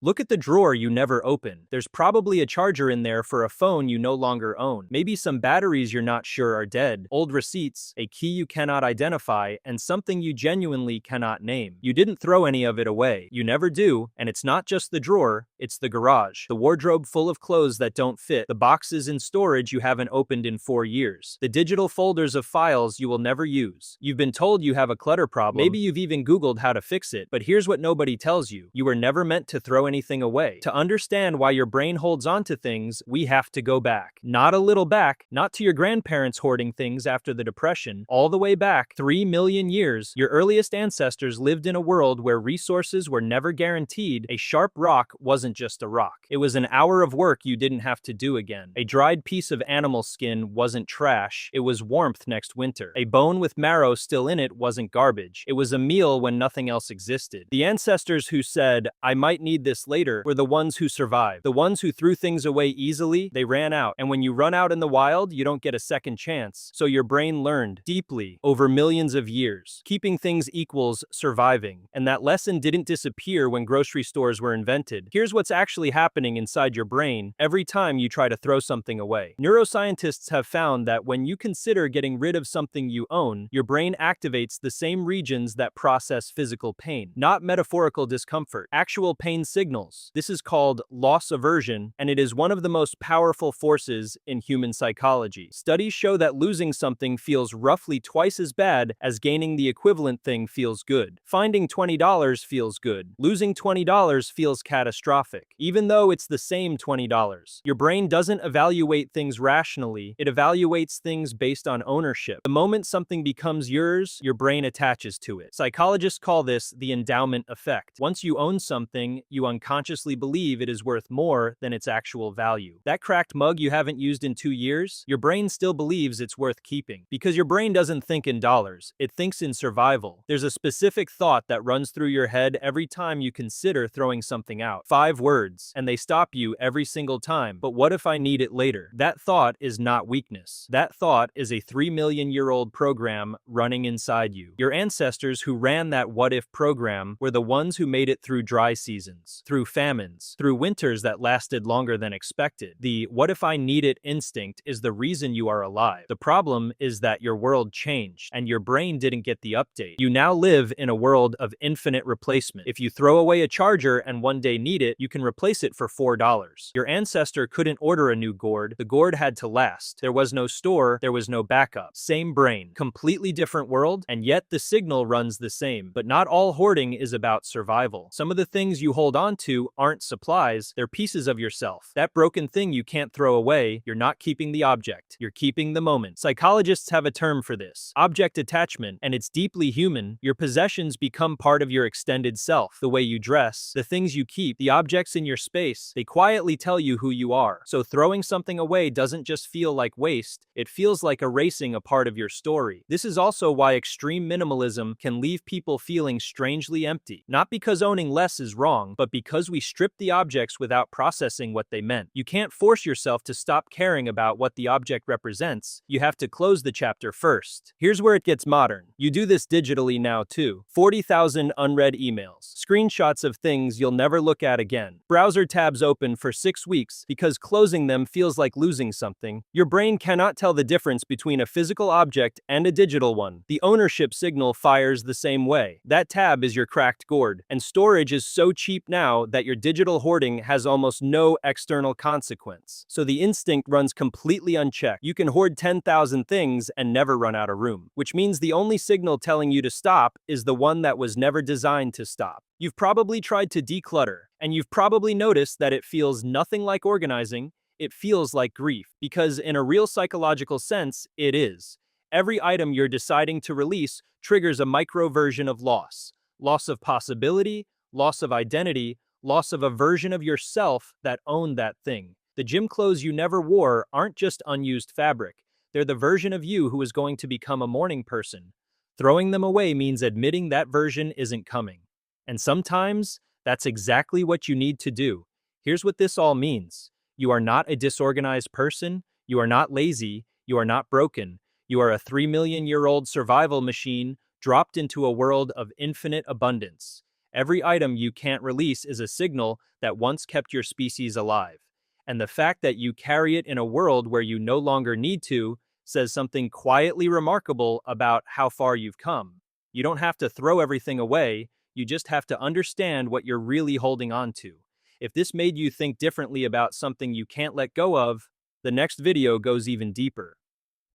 Look at the drawer you never open. There's probably a charger in there for a phone you no longer own. Maybe some batteries you're not sure are dead, old receipts, a key you cannot identify, and something you genuinely cannot name. You didn't throw any of it away. You never do, and it's not just the drawer, it's the garage. The wardrobe full of clothes that don't fit, the boxes in storage you haven't opened in 4 years, the digital folders of files you will never use. You've been told you have a clutter problem. Maybe you've even Googled how to fix it, but here's what nobody tells you. You were never meant to throw anything away. To understand why your brain holds on to things, we have to go back. Not a little back, not to your grandparents hoarding things after the Depression, all the way back 3 million years. Your earliest ancestors lived in a world where resources were never guaranteed. A sharp rock wasn't just a rock. It was an hour of work you didn't have to do again. A dried piece of animal skin wasn't trash, it was warmth next winter. A bone with marrow still in it wasn't garbage. It was a meal when nothing else existed. The ancestors who said, "I might need this later," were the ones who survived. The ones who threw things away easily, they ran out. And when you run out in the wild, you don't get a second chance. So your brain learned deeply over millions of years. Keeping things equals surviving. And that lesson didn't disappear when grocery stores were invented. Here's what's actually happening inside your brain every time you try to throw something away. Neuroscientists have found that when you consider getting rid of something you own, your brain activates the same regions that process physical pain. Not metaphorical discomfort, actual pain signals. This is called loss aversion, and it is one of the most powerful forces in human psychology. Studies show that losing something feels roughly twice as bad as gaining the equivalent thing feels good. Finding $20 feels good. Losing $20 feels catastrophic, even though it's the same $20. Your brain doesn't evaluate things rationally, it evaluates things based on ownership. The moment something becomes yours, your brain attaches to it. Psychologists call this the endowment effect. Once you own something, you unconsciously believe it is worth more than its actual value. That cracked mug you haven't used in 2 years, your brain still believes it's worth keeping. Because your brain doesn't think in dollars, it thinks in survival. There's a specific thought that runs through your head every time you consider throwing something out. 5 words, and they stop you every single time. But what if I need it later? That thought is not weakness. That thought is a 3 million-year-old program running inside you. Your ancestors who ran that what-if program were the ones who made it through dry seasons, through famines, through winters that lasted longer than expected. The "what if I need it" instinct is the reason you are alive. The problem is that your world changed, and your brain didn't get the update. You now live in a world of infinite replacement. If you throw away a charger and one day need it, you can replace it for $4. Your ancestor couldn't order a new gourd. The gourd had to last. There was no store, there was no backup. Same brain, completely different world, and yet the signal runs the same. But not all hoarding is about survival. Some of the things you hold on to aren't supplies, they're pieces of yourself. That broken thing you can't throw away, you're not keeping the object, you're keeping the moment. Psychologists have a term for this: object attachment, and it's deeply human. Your possessions become part of your extended self. The way you dress, the things you keep, the objects in your space, they quietly tell you who you are. So throwing something away doesn't just feel like waste, it feels like erasing a part of your story. This is also why extreme minimalism can leave people feeling strangely empty. Not because owning less is wrong, but because we strip the objects without processing what they meant. You can't force yourself to stop caring about what the object represents. You have to close the chapter first. Here's where it gets modern. You do this digitally now too. 40,000 unread emails, screenshots of things you'll never look at again, browser tabs open for 6 weeks because closing them feels like losing something. Your brain cannot tell the difference between a physical object and a digital one. The ownership signal fires the same way. That tab is your cracked gourd, and storage is so cheap now that your digital hoarding has almost no external consequence. So the instinct runs completely unchecked. You can hoard 10,000 things and never run out of room, which means the only signal telling you to stop is the one that was never designed to stop. You've probably tried to declutter, and you've probably noticed that it feels nothing like organizing, it feels like grief, because in a real psychological sense, it is. Every item you're deciding to release triggers a micro version of loss. Loss of possibility, loss of identity, loss of a version of yourself that owned that thing. The gym clothes you never wore aren't just unused fabric. They're the version of you who is going to become a morning person. Throwing them away means admitting that version isn't coming. And sometimes, that's exactly what you need to do. Here's what this all means. You are not a disorganized person. You are not lazy. You are not broken. You are a 3 million-year-old survival machine dropped into a world of infinite abundance. Every item you can't release is a signal that once kept your species alive. And the fact that you carry it in a world where you no longer need to says something quietly remarkable about how far you've come. You don't have to throw everything away, you just have to understand what you're really holding on to. If this made you think differently about something you can't let go of, the next video goes even deeper.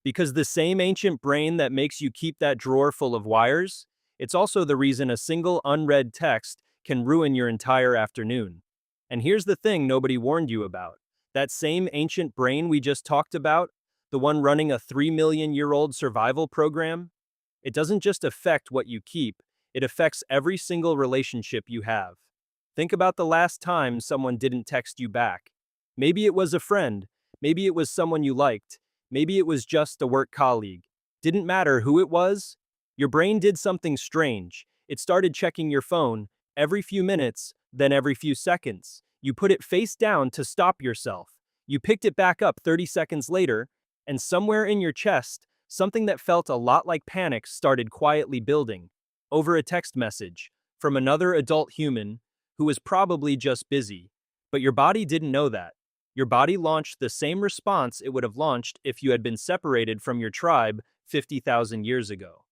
Because the same ancient brain that makes you keep that drawer full of wires, it's also the reason a single unread text can ruin your entire afternoon. And here's the thing nobody warned you about. That same ancient brain we just talked about, the one running a 3 million-year-old survival program, it doesn't just affect what you keep, it affects every single relationship you have. Think about the last time someone didn't text you back. Maybe it was a friend, maybe it was someone you liked, maybe it was just a work colleague. Didn't matter who it was. Your brain did something strange. It started checking your phone every few minutes, then every few seconds. You put it face down to stop yourself. You picked it back up 30 seconds later, and somewhere in your chest, something that felt a lot like panic started quietly building. Over a text message from another adult human who was probably just busy. But your body didn't know that. Your body launched the same response it would have launched if you had been separated from your tribe 50,000 years ago.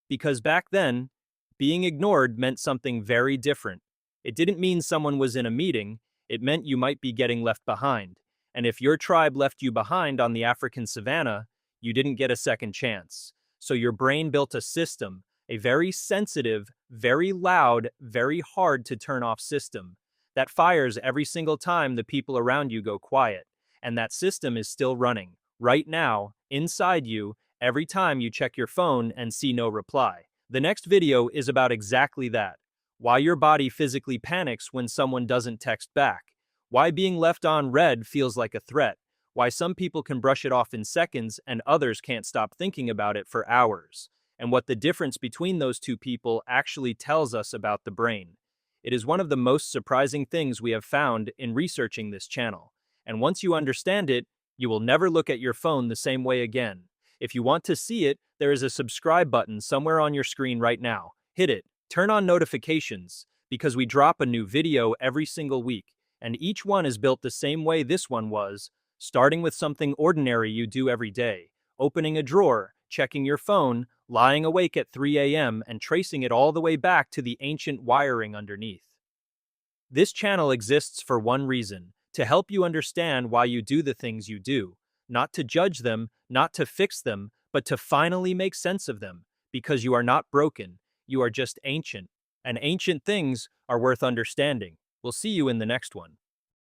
Because back then, being ignored meant something very different. It didn't mean someone was in a meeting, it meant you might be getting left behind. And if your tribe left you behind on the African savannah, you didn't get a second chance. So your brain built a system, a very sensitive, very loud, very hard to turn off system that fires every single time the people around you go quiet. And that system is still running, right now, inside you, every time you check your phone and see no reply. The next video is about exactly that. Why your body physically panics when someone doesn't text back. Why being left on red feels like a threat. Why some people can brush it off in seconds and others can't stop thinking about it for hours. And what the difference between those two people actually tells us about the brain. It is one of the most surprising things we have found in researching this channel. And once you understand it, you will never look at your phone the same way again. If you want to see it, there is a subscribe button somewhere on your screen right now. Hit it. Turn on notifications, because we drop a new video every single week, and each one is built the same way this one was, starting with something ordinary you do every day, opening a drawer, checking your phone, lying awake at 3 a.m., and tracing it all the way back to the ancient wiring underneath. This channel exists for one reason, to help you understand why you do the things you do, not to judge them, not to fix them, but to finally make sense of them, because you are not broken, you are just ancient, and ancient things are worth understanding. We'll see you in the next one.